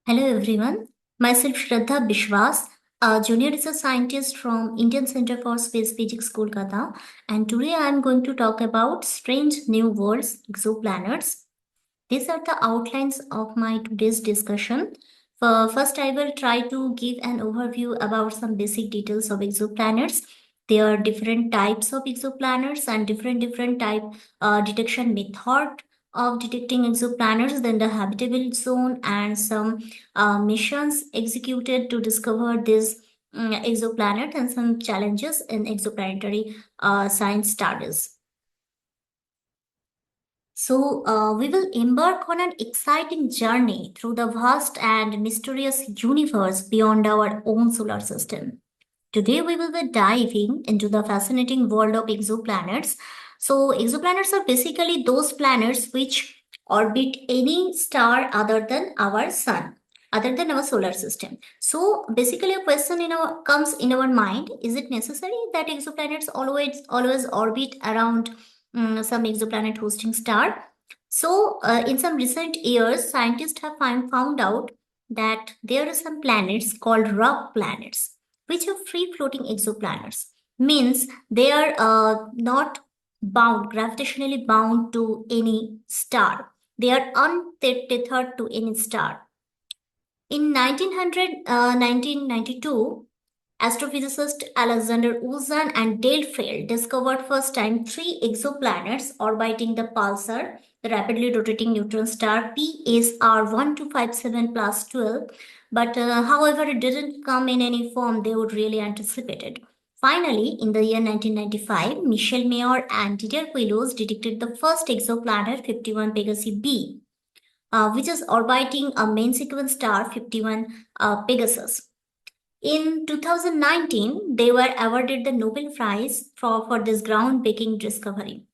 Hello everyone, myself Shraddha Bishwas, a junior research scientist from Indian Center for Space Physics, Kolkata, and today I am going to talk about strange new worlds, exoplanets. These are the outlines of my today's discussion. First, I will try to give an overview about some basic details of exoplanets. There are different types of exoplanets and different type detection method of detecting exoplanets, then the habitable zone and some missions executed to discover this exoplanet and some challenges in exoplanetary science studies. So, we will embark on an exciting journey through the vast and mysterious universe beyond our own solar system. Today, we will be diving into the fascinating world of exoplanets. So, exoplanets are basically those planets which orbit any star other than our sun, other than our solar system. So, basically, a question comes in our mind: is it necessary that exoplanets always orbit around some exoplanet hosting star? So, in some recent years, scientists have found out that there are some planets called rock planets which are free floating exoplanets, means they are not bound, gravitationally bound to any star. They are untethered to any star. In 1992, astrophysicist Alexander Uzan and Dale Frail discovered first time three exoplanets orbiting the pulsar, the rapidly rotating neutron star PSR 1257 plus 12. But however, it didn't come in any form they would really anticipated. Finally, in the year 1995, Michel Mayor and Didier Queloz detected the first exoplanet 51 Pegasi B, which is orbiting a main sequence star 51 Pegasus. In 2019, they were awarded the Nobel Prize for this groundbreaking discovery.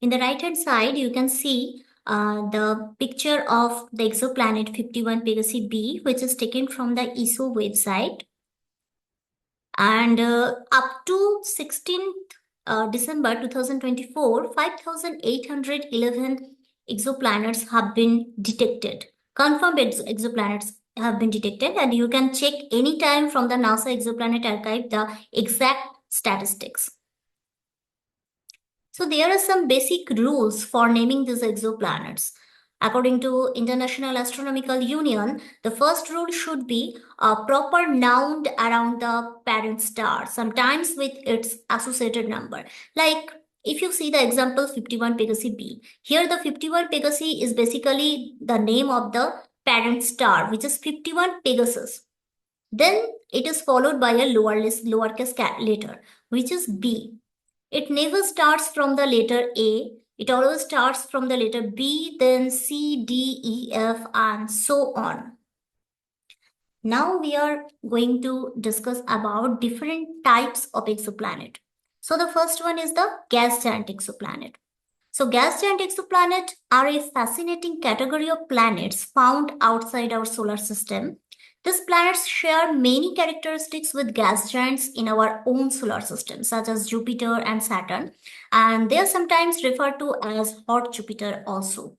In the right hand side, you can see the picture of the exoplanet 51 Pegasi b, which is taken from the ESO website. And up to 16th December 2024, 5,811 exoplanets have been detected. Confirmed exoplanets have been detected, and you can check anytime from the NASA Exoplanet Archive the exact statistics. So there are some basic rules for naming these exoplanets. According to International Astronomical Union, the first rule should be a proper noun around the parent star, sometimes with its associated number. Like if you see the example 51 Pegasi b, here the 51 Pegasi is basically the name of the parent star, which is 51 Pegasus. Then it is followed by a lowercase letter, which is b. It never starts from the letter A. It always starts from the letter B, then C, D, E, F, and so on. Now we are going to discuss about different types of exoplanet. So the first one is the gas giant exoplanet. So gas giant exoplanet are a fascinating category of planets found outside our solar system. These planets share many characteristics with gas giants in our own solar system, such as Jupiter and Saturn, and they are sometimes referred to as hot Jupiter also.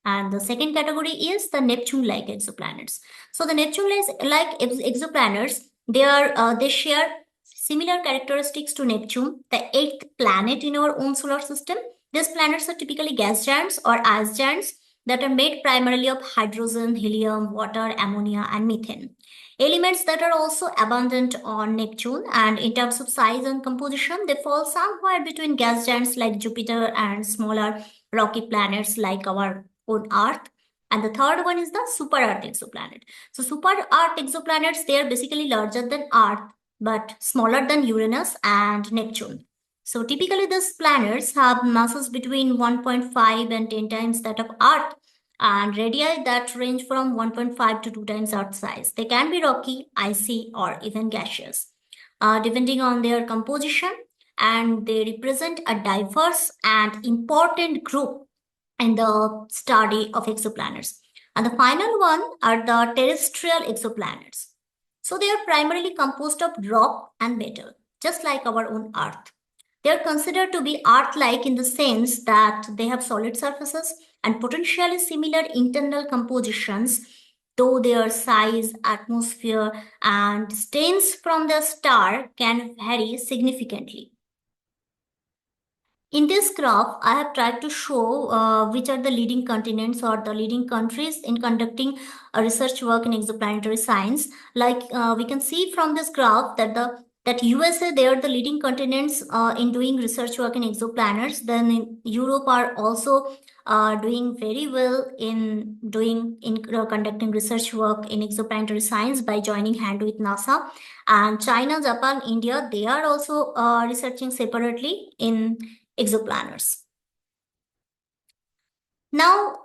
And the second category is the Neptune-like exoplanets. So the Neptune-like exoplanets, they share similar characteristics to Neptune, the eighth planet in our own solar system. These planets are typically gas giants or ice giants that are made primarily of hydrogen, helium, water, ammonia, and methane. Elements that are also abundant on Neptune, and in terms of size and composition, they fall somewhere between gas giants like Jupiter and smaller rocky planets like our own Earth. And the third one is the super Earth exoplanet. So super Earth exoplanets, they are basically larger than Earth but smaller than Uranus and Neptune. So typically these planets have masses between 1.5 and 10 times that of Earth and radii that range from 1.5 to 2 times Earth size. They can be rocky, icy, or even gaseous, depending on their composition, and they represent a diverse and important group in the study of exoplanets. And the final one are the terrestrial exoplanets. So they are primarily composed of rock and metal, just like our own Earth. They are considered to be Earth-like in the sense that they have solid surfaces and potentially similar internal compositions though their size, atmosphere, and distance from the star can vary significantly. In this graph, I have tried to show which are the leading continents or the leading countries in conducting research work in exoplanetary science. Like we can see from this graph that USA, they are the leading continents in doing research work in exoplanets. Then in Europe are also doing very well in conducting research work in exoplanetary science by joining hand with NASA. And China, Japan, India, they are also researching separately in exoplanets. Now,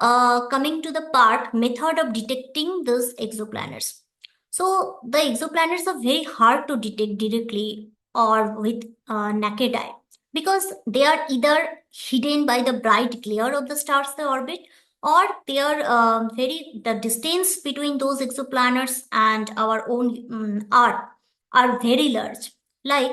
coming to the part method of detecting these exoplanets. So the exoplanets are very hard to detect directly or with naked eye because they are either hidden by the bright glare of the stars they orbit, or they are the distance between those exoplanets and our own Earth are very large. Like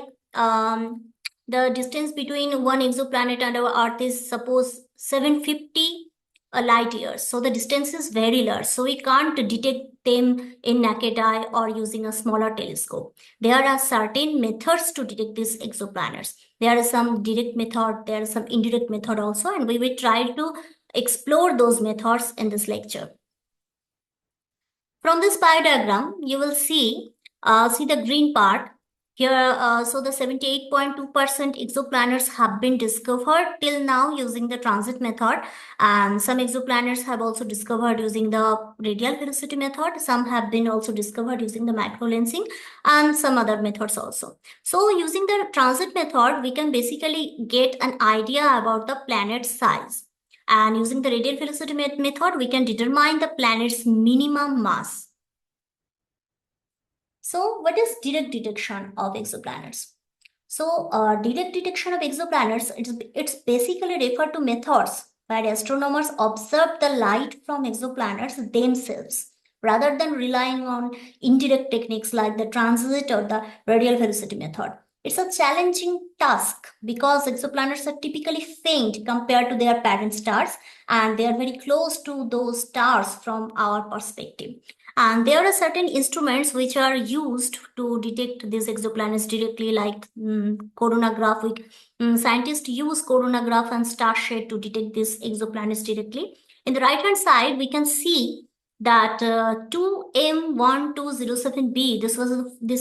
the distance between one exoplanet and our Earth is suppose 750 light years. So the distance is very large. So we can't detect them in naked eye or using a smaller telescope. There are certain methods to detect these exoplanets. There are some direct method, there are some indirect method also, and we will try to explore those methods in this lecture. From this pie diagram, you will see the green part. Here, so the 78.2% exoplanets have been discovered till now using the transit method, and some exoplanets have also discovered using the radial velocity method. Some have been also discovered using the microlensing and some other methods also. So using the transit method, we can basically get an idea about the planet size. And using the radial velocity method, we can determine the planet's minimum mass. So what is direct detection of exoplanets? So direct detection of exoplanets, it's basically referred to methods where astronomers observe the light from exoplanets themselves rather than relying on indirect techniques like the transit or the radial velocity method. It's a challenging task because exoplanets are typically faint compared to their parent stars, and they are very close to those stars from our perspective. And there are certain instruments which are used to detect these exoplanets directly, like coronagraph. Scientists use coronagraph and starshade to detect these exoplanets directly. In the right-hand side, we can see that 2M1207b, this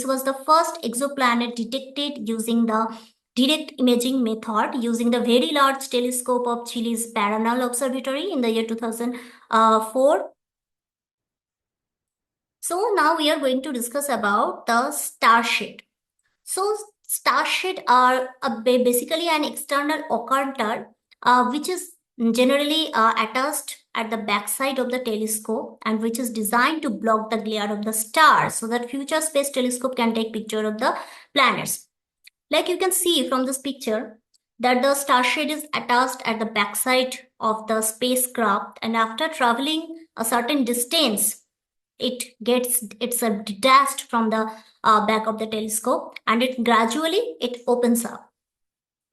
was the first exoplanet detected using the direct imaging method using the very large telescope of Chile's Paranal Observatory in the year 2004. So now we are going to discuss about the starshade. So starshade are basically an external occulter which is generally attached at the backside of the telescope and which is designed to block the glare of the stars so that future space telescope can take picture of the planets. Like you can see from this picture that the starshade is attached at the backside of the spacecraft, and after traveling a certain distance, it's detached from the back of the telescope, and it opens up.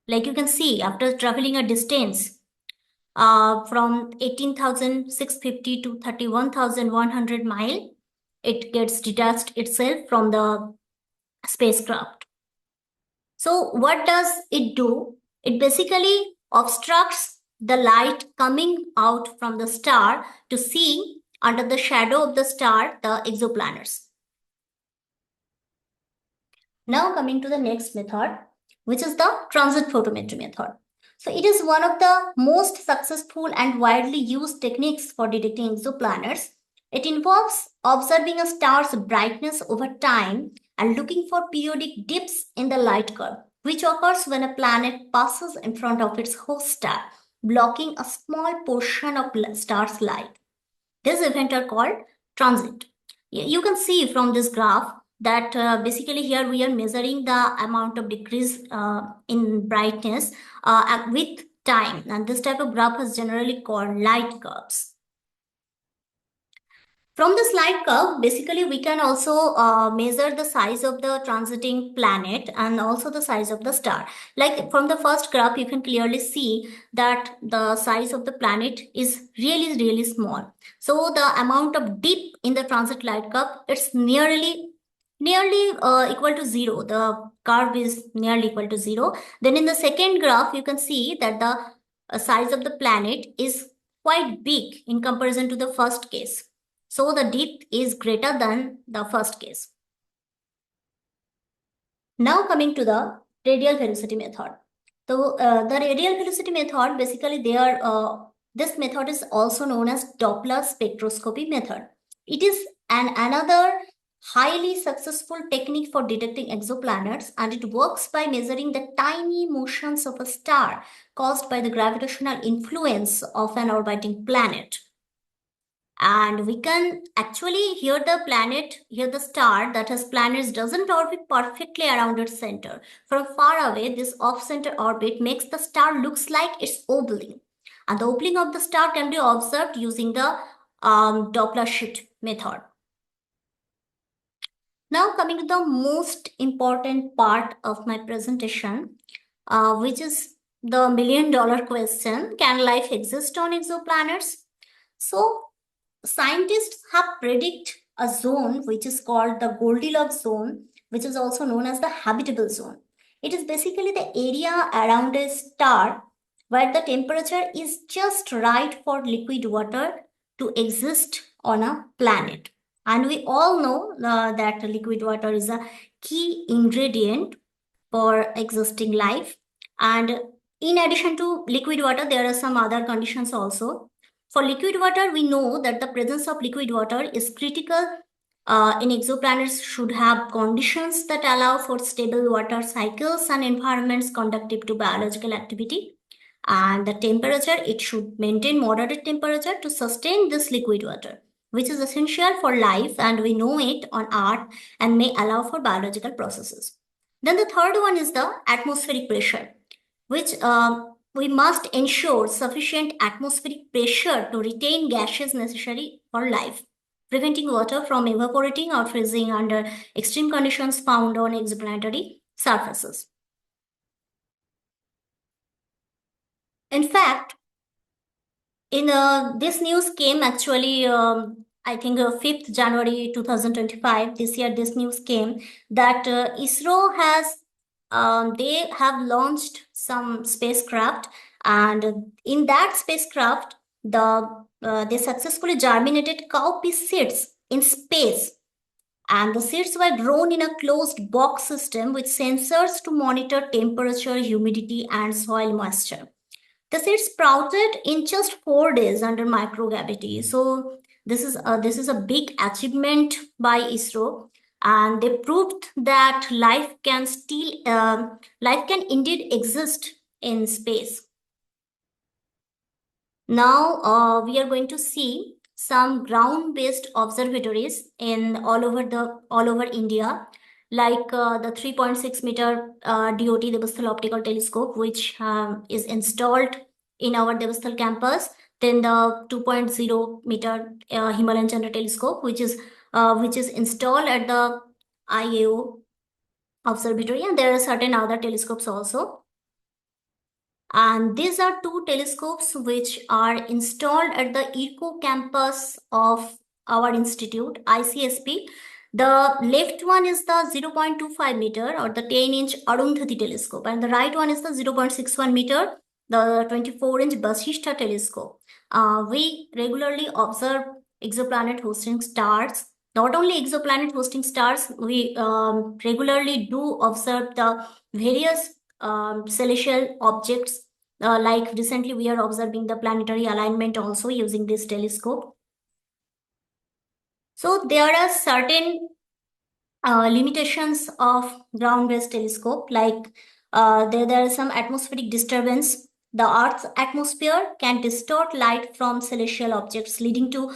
Like you can see, after traveling a distance from 18,650 to 31,100 mile, it gets detached itself from the spacecraft. So what does it do? It basically obstructs the light coming out from the star to see under the shadow of the star the exoplanets. Now coming to the next method, which is the transit photometry method. So it is one of the most successful and widely used techniques for detecting exoplanets. It involves observing a star's brightness over time and looking for periodic dips in the light curve, which occurs when a planet passes in front of its host star, blocking a small portion of star's light. This event are called transit. You can see from this graph that basically here we are measuring the amount of decrease in brightness with time, and this type of graph is generally called light curves. From the slide curve, basically we can also measure the size of the transiting planet and also the size of the star. Like from the first graph, you can clearly see that the size of the planet is really small. So the amount of dip in the transit light curve, it's nearly equal to zero. The curve is nearly equal to zero. Then in the second graph, you can see that the size of the planet is quite big in comparison to the first case. So the depth is greater than the first case. Now coming to the radial velocity method. So the radial velocity method, basically this method is also known as Doppler spectroscopy method. It is another highly successful technique for detecting exoplanets, and it works by measuring the tiny motions of a star caused by the gravitational influence of an orbiting planet. And we can actually hear the star that has planets doesn't orbit perfectly around its center. From far away, this off-center orbit makes the star looks like it's obbling. And the obbling of the star can be observed using the Doppler shift method. Now coming to the most important part of my presentation, which is the million-dollar question, can life exist on exoplanets? So scientists have predict a zone which is called the Goldilocks zone, which is also known as the habitable zone. It is basically the area around a star where the temperature is just right for liquid water to exist on a planet. And we all know that liquid water is a key ingredient for existing life. And in addition to liquid water, there are some other conditions also. For liquid water, we know that the presence of liquid water is critical in exoplanets should have conditions that allow for stable water cycles and environments conducive to biological activity. And the temperature, it should maintain moderate temperature to sustain this liquid water, which is essential for life, and we know it on Earth and may allow for biological processes. Then the third one is the atmospheric pressure, which we must ensure sufficient atmospheric pressure to retain gases necessary for life, preventing water from evaporating or freezing under extreme conditions found on exoplanetary surfaces. In fact, this news came actually, I think 5th January 2025. This year, this news came that ISRO has they have launched some spacecraft, and in that spacecraft, they successfully germinated cowpea seeds in space, and the seeds were grown in a closed box system with sensors to monitor temperature, humidity, and soil moisture. The seeds sprouted in just 4 days under microgravity. So this is a big achievement by ISRO, and they proved that life can indeed exist in space. Now we are going to see some ground-based observatories in all over India, like the 3.6 meter DOT Devasthal Optical Telescope, which is installed in our Devasthal campus. Then the 2.0 meter Himalayan Chandra Telescope, which is installed at the IAO observatory, and there are certain other telescopes also. And these are two telescopes which are installed at the ECO campus of our institute, ICSP. The left one is the 0.25 meter or the 10-inch Arundhati telescope, and the right one is the 0.61 meter, the 24-inch Vasishtha telescope. We regularly observe exoplanet hosting stars. Not only exoplanet hosting stars, we regularly do observe the various celestial objects. Like recently, we are observing the planetary alignment also using this telescope. So there are certain limitations of ground-based telescope, like there is some atmospheric disturbance. The Earth's atmosphere can distort light from celestial objects, leading to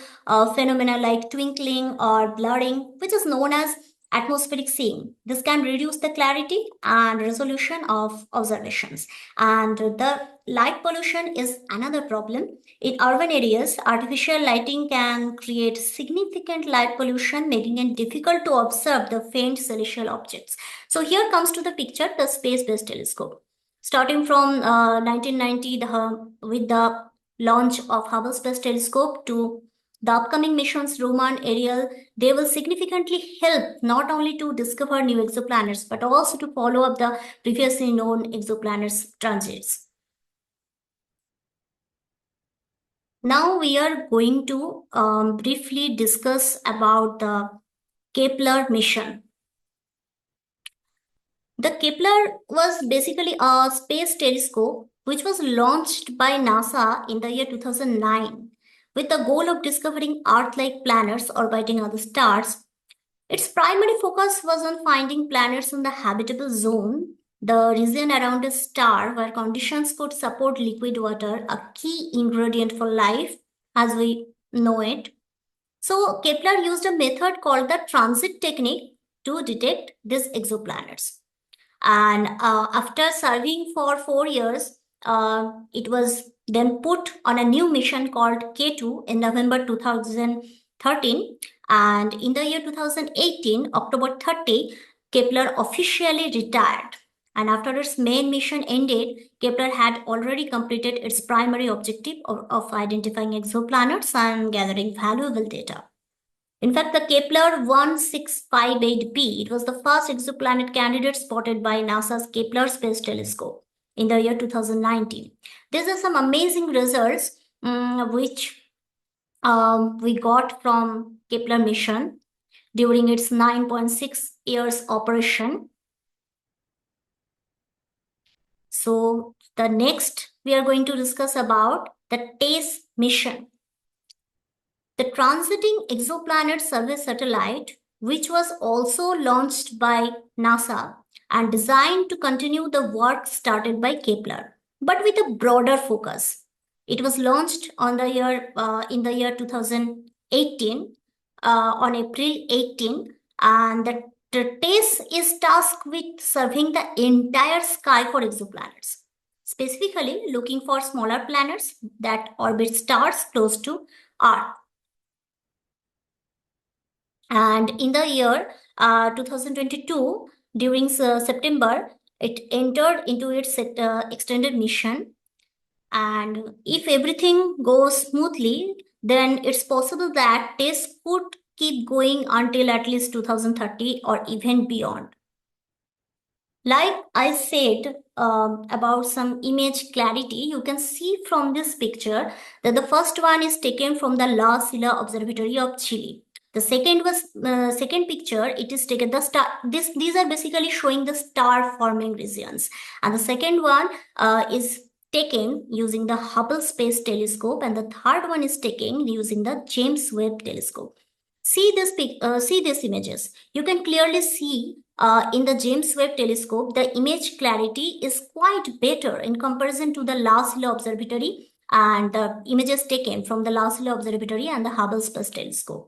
phenomena like twinkling or blurring, which is known as atmospheric seeing. This can reduce the clarity and resolution of observations. And the light pollution is another problem. In urban areas, artificial lighting can create significant light pollution, making it difficult to observe the faint celestial objects. So here comes to the picture, the space-based telescope. Starting from 1990, with the launch of Hubble Space Telescope to the upcoming missions Roman, Ariel, they will significantly help not only to discover new exoplanets, but also to follow up the previously known exoplanets transits. Now we are going to briefly discuss about the Kepler mission. The Kepler was basically a space telescope which was launched by NASA in the year 2009 with the goal of discovering Earth-like planets orbiting other stars. Its primary focus was on finding planets in the habitable zone, the region around a star where conditions could support liquid water, a key ingredient for life as we know it. So Kepler used a method called the transit technique to detect these exoplanets. And after serving for 4 years, it was then put on a new mission called K2 in November 2013. And in the year 2018, October 30, Kepler officially retired. And after its main mission ended, Kepler had already completed its primary objective of identifying exoplanets and gathering valuable data. In fact, the Kepler 1658b, it was the first exoplanet candidate spotted by NASA's Kepler Space Telescope in the year 2019. These are some amazing results which we got from Kepler mission during its 9.6 years operation. So the next we are going to discuss about the TESS mission. The Transiting Exoplanet Survey Satellite, which was also launched by NASA and designed to continue the work started by Kepler, but with a broader focus. It was launched in the year 2018, on April 18, and the TESS is tasked with surveying the entire sky for exoplanets, specifically looking for smaller planets that orbit stars close to Earth. And in the year 2022, during September, it entered into its extended mission. And if everything goes smoothly, then it's possible that TESS could keep going until at least 2030 or even beyond. Like I said about some image clarity, you can see from this picture that the first one is taken from the La Silla Observatory of Chile. The second picture, it is taken the star. These are basically showing the star forming regions, and the second one is taken using the Hubble Space Telescope, and the third one is taken using the James Webb Telescope. See these images. You can clearly see in the James Webb Telescope the image clarity is quite better in comparison to the La Silla Observatory and the images taken from the La Silla Observatory and the Hubble Space Telescope.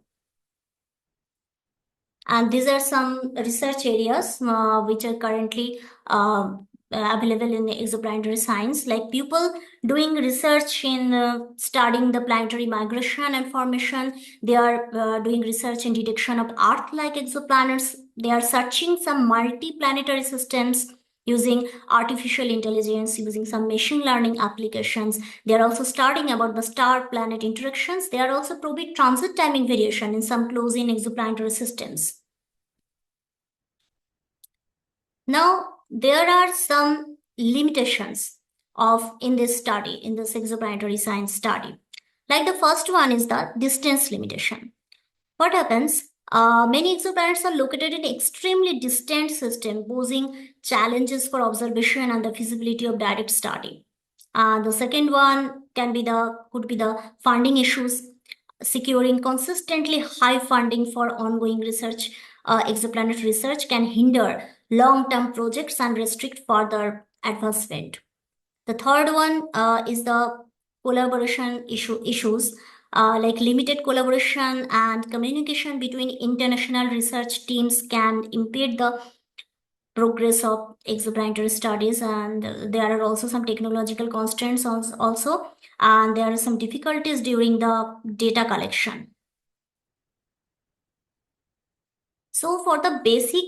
And these are some research areas which are currently available in exoplanetary science, like people doing research in studying the planetary migration and formation. They are doing research in detection of Earth-like exoplanets. They are searching some multi-planetary systems using artificial intelligence, using some machine learning applications. They are also studying about the star-planet interactions. They are also probing transit timing variation in some close-in exoplanetary systems. Now, there are some limitations in this study, in this exoplanetary science study. Like the first one is the distance limitation. What happens? Many exoplanets are located in extremely distant systems, posing challenges for observation and the feasibility of direct study. The second one could be the funding issues. Securing consistently high funding for ongoing research, exoplanet research, can hinder long-term projects and restrict further advancement. The third one is the collaboration issues. like limited collaboration and communication between international research teams can impede the progress of exoplanetary studies, and there are also some technological constraints also, and there are some difficulties during the data collection. So for the basic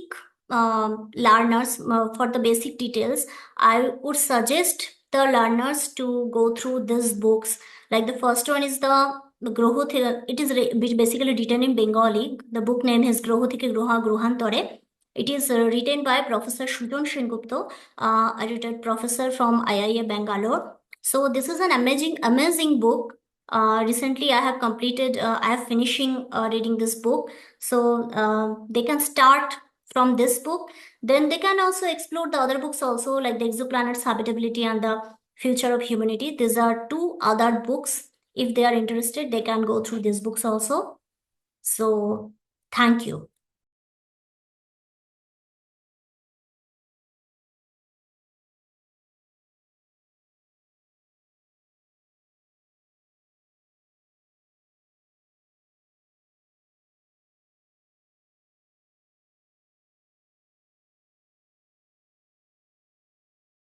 learners, for the basic details, I would suggest the learners to go through these books. Like the first one is the Groho Thika. It is basically written in Bengali. The book name is Groho Thike Groha Grohantore. It is written by Professor Sujan Sengupta, a retired professor from IIA Bangalore. So this is an amazing book. Recently, I have finishing reading this book. So they can start from this book. Then they can also explore the other books also, like the Exoplanet's Habitability and the Future of Humanity. These are two other books. If they are interested, they can go through these books also. So thank you.